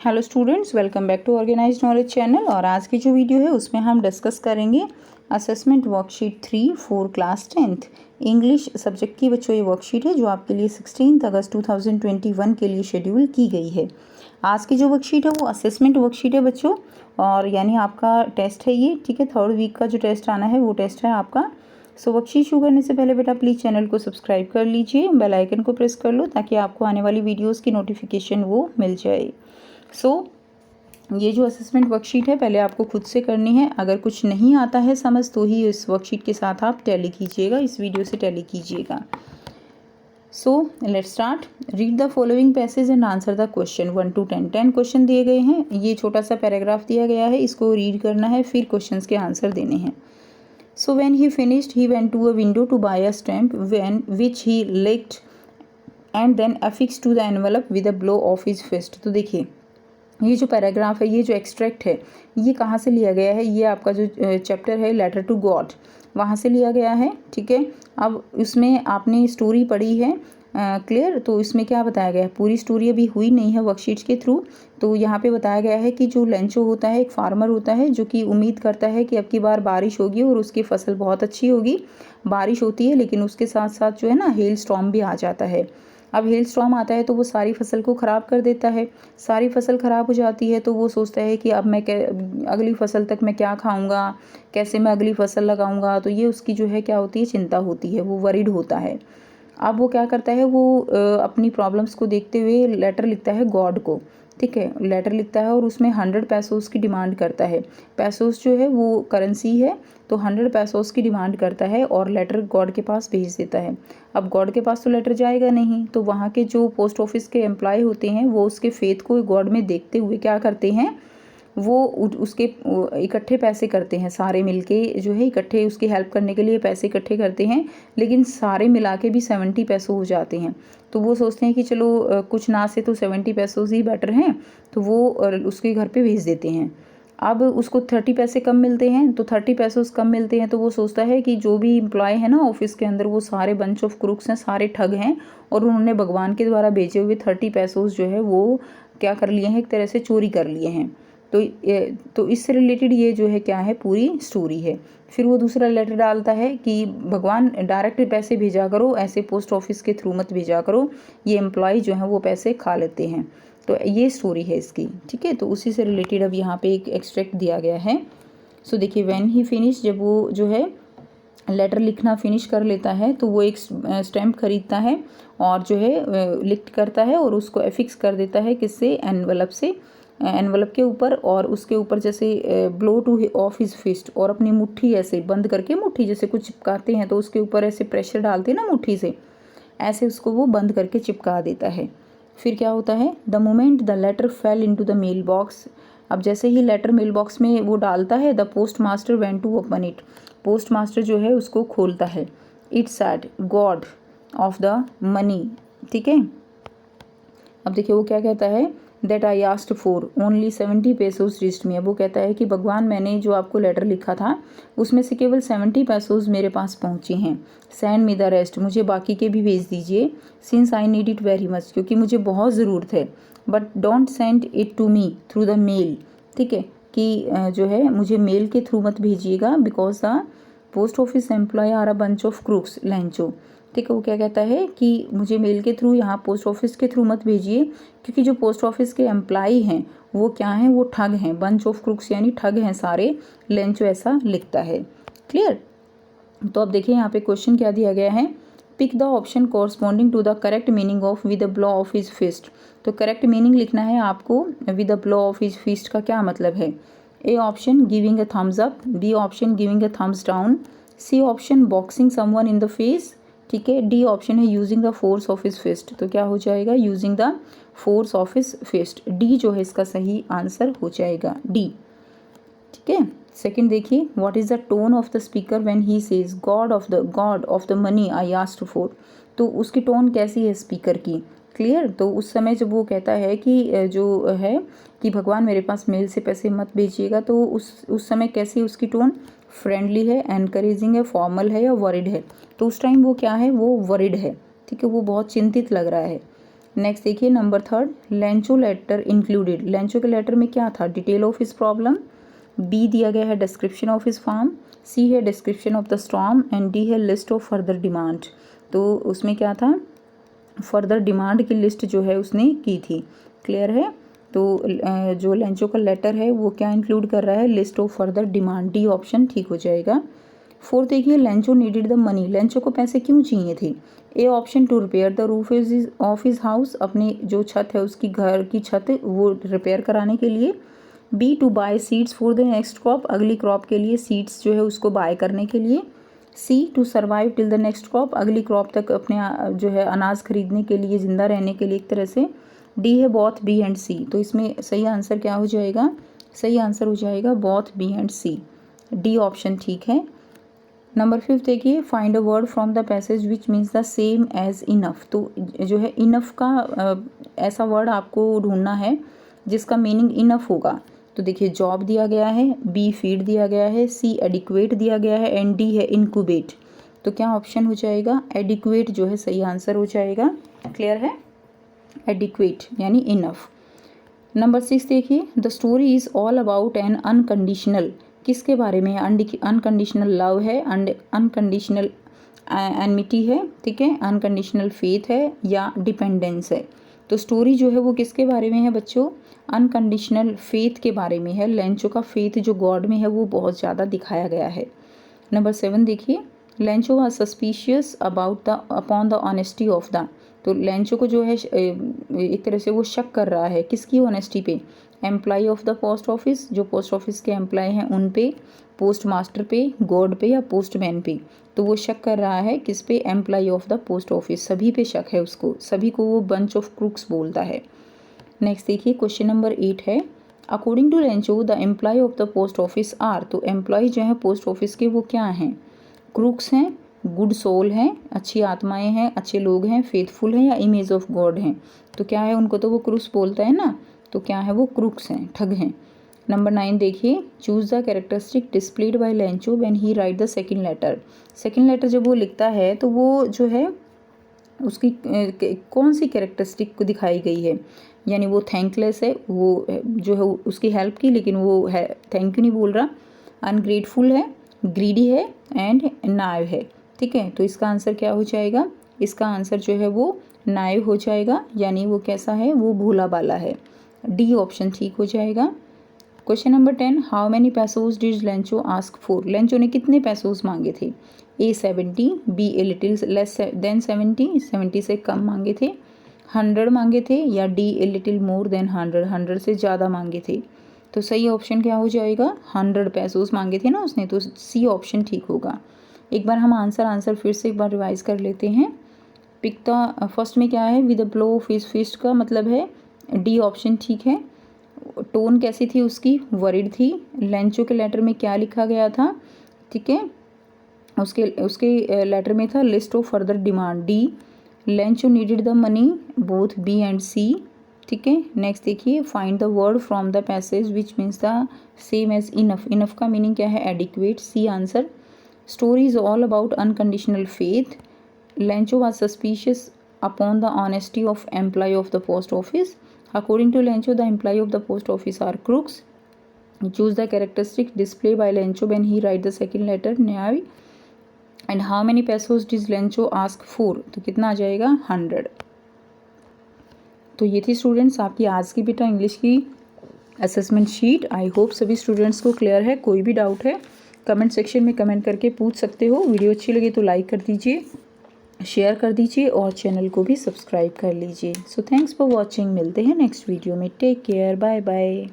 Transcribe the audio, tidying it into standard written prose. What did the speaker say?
Hello students, welcome back to organized knowledge channel. और आज की जो वीडियो है उसमें हम डिस्कस करेंगे assessment worksheet 3 for class 10th English subject की बच्चों ये वर्कशीट है जो आपके लिए 16 अगस्त 2021 के लिए शेड्यूल की गई है। आज की जो वर्कशीट है वो असेसमेंट वर्कशीट है बच्चों, और यानी आपका टेस्ट है ये, ठीक है। 3rd वीक का जो टेस्ट आना है वो टेस्ट है आपका। सो वर्कशीट शुरू करने से पहले बेटा प्लीज़ चैनल को सब्सक्राइब कर लीजिए, बेल आइकन को प्रेस कर लो ताकि आपको आने वाली वीडियोज़ की नोटिफिकेशन वो मिल जाए। ये जो असेसमेंट वर्कशीट है पहले आपको खुद से करनी है। अगर कुछ नहीं आता है समझ तो ही इस वर्कशीट के साथ आप टैली कीजिएगा, इस वीडियो से टैली कीजिएगा। Let's start. Read the following passage and answer the question 1 to 10। 10 question दिए गए हैं, ये छोटा सा पैराग्राफ दिया गया है, इसको रीड करना है, फिर क्वेश्चन के आंसर देने हैं। So when he finished he went to a window to buy a stamp when which he licked and then affix to the envelope with a blow of his fist. तो देखिए ये जो paragraph है, ये जो extract है, ये कहाँ से लिया गया है? ये आपका जो चैप्टर है लेटर टू गॉड, वहाँ से लिया गया है, ठीक है। अब उसमें आपने स्टोरी पढ़ी है, क्लियर। तो इसमें क्या बताया गया है? पूरी स्टोरी अभी हुई नहीं है वर्कशीट्स के थ्रू। तो यहाँ पे बताया गया है कि जो लेंचो होता है एक फार्मर होता है जो कि उम्मीद करता है कि अब की बार बारिश होगी और उसकी फसल बहुत अच्छी होगी। बारिश होती है लेकिन उसके साथ साथ जो है ना हेल स्टॉर्म भी आ जाता है। अब हेल स्टॉर्म आता है तो वो सारी फसल को ख़राब कर देता है। सारी फसल ख़राब हो जाती है तो वो सोचता है कि अब मैं अगली फसल तक मैं क्या खाऊंगा, कैसे मैं अगली फसल लगाऊंगा। तो ये उसकी जो है क्या होती है, चिंता होती है, वो वरीड होता है। अब वो क्या करता है, वो अपनी प्रॉब्लम्स को देखते हुए लेटर लिखता है गॉड को, ठीक है। लेटर लिखता है और उसमें 100 पैसोस की डिमांड करता है। पैसोस जो है वो करेंसी है, तो 100 पैसोस की डिमांड करता है और लेटर गॉड के पास भेज देता है। अब गॉड के पास तो लेटर जाएगा नहीं, तो वहाँ के जो पोस्ट ऑफिस के एम्प्लॉय होते हैं वो उसके फेथ को गॉड में देखते हुए क्या करते हैं, वो उसके इकट्ठे पैसे करते हैं, सारे मिलके जो है इकट्ठे उसकी हेल्प करने के लिए पैसे इकट्ठे करते हैं। लेकिन सारे मिला के भी 70 पैसे हो जाते हैं। तो वो सोचते हैं कि चलो कुछ ना से तो 70 पैसे ही बेटर हैं, तो वो उसके घर पे भेज देते हैं। अब उसको 30 पैसे कम मिलते हैं, तो 30 पैसे कम मिलते हैं तो वो सोचता है कि जो भी एम्प्लॉय है ना ऑफिस के अंदर वो सारे बंच ऑफ क्रूक्स हैं, सारे ठग हैं, और उन्होंने भगवान के द्वारा भेजे हुए 30 पैसे जो है वो क्या कर लिए हैं, एक तरह से चोरी कर लिए हैं। तो इससे रिलेटेड ये जो है क्या है, पूरी स्टोरी है। फिर वो दूसरा लेटर डालता है कि भगवान डायरेक्ट पैसे भेजा करो, ऐसे पोस्ट ऑफिस के थ्रू मत भेजा करो, ये एम्प्लॉय जो है वो पैसे खा लेते हैं। तो ये स्टोरी है इसकी, ठीक है। तो उसी से रिलेटेड अब यहाँ पे एक एक्सट्रैक्ट दिया गया है। सो देखिए, व्हेन ही फिनिश, जब वो जो है लेटर लिखना फिनिश कर लेता है तो वो एक स्टैम्प खरीदता है और जो है लिख करता है और उसको एफिक्स कर देता है किससे, एनवलप से, एनवलप के ऊपर। और उसके ऊपर जैसे blow to of his fist, और अपनी मुट्ठी ऐसे बंद करके, मुट्ठी जैसे कुछ चिपकाते हैं तो उसके ऊपर ऐसे प्रेशर डालते हैं ना मुट्ठी से, ऐसे उसको वो बंद करके चिपका देता है। फिर क्या होता है, the moment the letter fell into the mail box. अब जैसे ही लेटर मेल बॉक्स में वो डालता है, the postmaster went to open it, postmaster जो है उसको खोलता है। It said God of the money, ठीक है। अब देखिए वो क्या कहता है, that I asked for only 70 pesos reached me. अब वो कहता है कि भगवान मैंने जो आपको लेटर लिखा था उसमें से केवल 70 पैसोस मेरे पास पहुंचे हैं। सेंड मी द रेस्ट, मुझे बाकी के भी भेज दीजिए। Since I need it very much, क्योंकि मुझे बहुत ज़रूरत है। But don't send it to me through the mail, ठीक है, कि जो है मुझे मेल के थ्रू मत भेजिएगा, because the post office employ are a bunch of crooks Lencho, ठीक है। वो क्या कहता है कि मुझे मेल के थ्रू, यहाँ पोस्ट ऑफिस के थ्रू मत भेजिए, क्योंकि जो पोस्ट ऑफिस के एम्प्लॉय हैं वो क्या हैं, वो ठग हैं, बंच ऑफ क्रूक्स यानी ठग हैं सारे, लेंचो ऐसा लिखता है, क्लियर। तो अब देखिए यहाँ पे क्वेश्चन क्या दिया गया है, pick the option corresponding to the correct meaning of with the blow of his fist. तो करेक्ट मीनिंग लिखना है आपको, with the blow of his fist का क्या मतलब है। A option giving a thumbs up, B option giving a thumbs down, C option boxing someone in the face, ठीक है, डी ऑप्शन है using the force of his fist. तो क्या हो जाएगा, using the force of his fist, D जो है इसका सही आंसर हो जाएगा, डी, ठीक है। सेकंड देखिए, what is the tone of the speaker when he says God of the money I asked for. तो उसकी टोन कैसी है स्पीकर की, क्लियर। तो उस समय जब वो कहता है कि जो है कि भगवान मेरे पास मेल से पैसे मत भेजिएगा, तो उस समय कैसी उसकी टोन, फ्रेंडली है, एनकरेजिंग है, फॉर्मल है या वरिड है। तो उस टाइम वो क्या है, वो वरिड है, ठीक है, वो बहुत चिंतित लग रहा है। नेक्स्ट देखिए number 3, Lencho letter included. Lencho के लेटर में क्या था? Detail of his problem, B दिया गया है description of his farm, C है description of the storm and D है लिस्ट ऑफ फर्दर डिमांड। तो उसमें क्या था? फर्दर डिमांड की लिस्ट जो है उसने की थी। क्लियर है? तो जो लेंचो का लेटर है वो क्या इंक्लूड कर रहा है? List of further demand. D option ठीक हो जाएगा। 4 देखिए Lencho needed the money. Lencho को पैसे क्यों चाहिए थे? A option to repair the roof of his house, अपने जो छत है उसकी घर की छत वो रिपेयर कराने के लिए। B to buy seeds for the next crop, अगली क्रॉप के लिए सीड्स जो है उसको बाय करने के लिए। C to survive till the next crop, अगली क्रॉप तक अपने जो है अनाज खरीदने के लिए, जिंदा रहने के लिए एक तरह से। डी है बोथ बी एंड सी। तो इसमें सही आंसर क्या हो जाएगा? सही आंसर हो जाएगा both B and C. D option ठीक है। नंबर 5 देखिए find a word from the passage which means the same as enough. तो जो है इनफ का ऐसा वर्ड आपको ढूंढना है जिसका मीनिंग इनफ होगा। तो देखिए जॉब दिया गया है, बी फीड दिया गया है, सी एडिक्वेट दिया गया है एंड डी है इनक्यूबेट। तो क्या ऑप्शन हो जाएगा? एडिक्वेट जो है सही आंसर हो जाएगा। क्लियर है? एडिक्वेट यानी इनफ। नंबर 6 देखिए the story is all about an unconditional. किसके बारे में? अनकंडीशनल लव है, अनकंडीशनल एनमिटी है, ठीक है, अनकंडीशनल फेथ है या डिपेंडेंस है। तो स्टोरी जो है वो किसके बारे में है बच्चों? अनकंडीशनल फेथ के बारे में है। लेंचो का फेथ जो गॉड में है वो बहुत ज़्यादा दिखाया गया है। नंबर 7 देखिए Lencho was suspicious about the upon the honesty of the. तो लेंचो को जो है एक तरह से वो शक कर रहा है किसकी ऑनेस्टी पे? Employ of the post office, जो पोस्ट ऑफिस के एम्प्लॉय हैं उन पे, पोस्ट मास्टर पे, गॉड पे या पोस्टमैन पे। तो वो शक कर रहा है किस पे? Employ of the post office. सभी पे शक है उसको, सभी को वो बंच ऑफ क्रूक्स बोलता है। नेक्स्ट देखिए क्वेश्चन नंबर 8 है according to Lencho the employ of the post office are. तो एम्प्लॉय जो है पोस्ट ऑफिस के वो क्या हैं? क्रूक्स हैं, गुड सोल हैं, अच्छी आत्माएं हैं, अच्छे लोग हैं, फेथफुल हैं या इमेज ऑफ गॉड हैं। तो क्या है? उनको तो वो क्रूक्स बोलता है ना, तो क्या है? वो क्रूक्स हैं, ठग हैं। नंबर 9 देखिए choose the characteristic displayed by Lencho when he write the second letter. Second letter जब वो लिखता है तो वो जो है उसकी कौन सी कैरेक्टरिस्टिक को दिखाई गई है? यानी वो थैंकलेस है, वो जो है उसकी हेल्प की लेकिन वो है थैंक यू नहीं बोल रहा, अनग्रेटफुल है, ग्रीडी है एंड नाइव है। ठीक है, तो इसका आंसर क्या हो जाएगा? इसका आंसर जो है वो नाइव हो जाएगा, यानी वो कैसा है? वो भोला बाला है। डी ऑप्शन ठीक हो जाएगा। Question number 10 how many pesos did Lencho ask for. Lencho ने कितने पैसोज मांगे थे? A 70, B a little less than 70, 70 से कम मांगे थे, 100 मांगे थे या D a little more than 100, 100 से ज़्यादा मांगे थे। तो सही ऑप्शन क्या हो जाएगा? 100 पैसोज मांगे थे ना उसने, तो सी ऑप्शन ठीक होगा। एक बार हम आंसर फिर से एक बार रिवाइज कर लेते हैं। पिक द फर्स्ट में क्या है? With the blow of his fist का मतलब है डी ऑप्शन ठीक है। टोन कैसी थी उसकी? वरिड थी। लेंचो के लेटर में क्या लिखा गया था? ठीक है, उसके लेटर में था list of further demand, D. Lencho needed the money, both B and C. ठीक है, नेक्स्ट देखिए find the word from the passage which means the same as enough. Enough का मीनिंग क्या है? Adequate, C answer. Story is all about unconditional faith. Lencho was suspicious upon the honesty of employ of the post office. According to Lencho, the employee of the post office are crooks. Choose the characteristic display by Lencho when he write the second letter, न्याय। And how many pesos did Lencho ask for? तो कितना आ जाएगा? 100। तो ये थी students आपकी आज की बेटा इंग्लिश की असेसमेंट शीट। आई होप सभी स्टूडेंट्स को क्लियर है। कोई भी डाउट है कमेंट सेक्शन में कमेंट करके पूछ सकते हो। वीडियो अच्छी लगी तो लाइक कर दीजिए, शेयर कर दीजिए और चैनल को भी सब्सक्राइब कर लीजिए। So thanks for watching. मिलते हैं नेक्स्ट वीडियो में। Take care, bye bye.